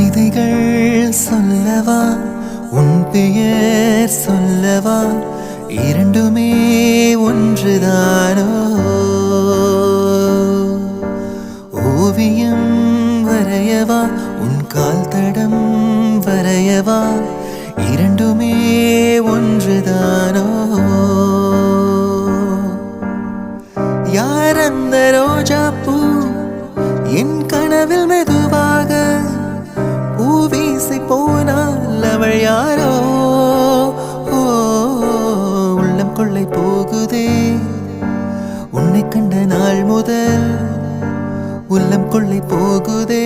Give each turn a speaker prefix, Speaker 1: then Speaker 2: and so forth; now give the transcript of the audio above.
Speaker 1: விதைகள் சொல்லவா உன் பெயர் சொல்லவா இரண்டுமே ஒன்றுதானோ ஓவியம் வரையவா உன் கால் தடம் வரையவா இரண்டுமே ஒன்றுதானோ யார் அந்த ரோஜா பூ என் கனவில் மெதுவாக பூவீசி போனால் அவள் யாரோ உள்ளம் கொள்ளை போகுதே உன்னை கண்ட நாள் முதல் உள்ளம் கொள்ளை போகுதே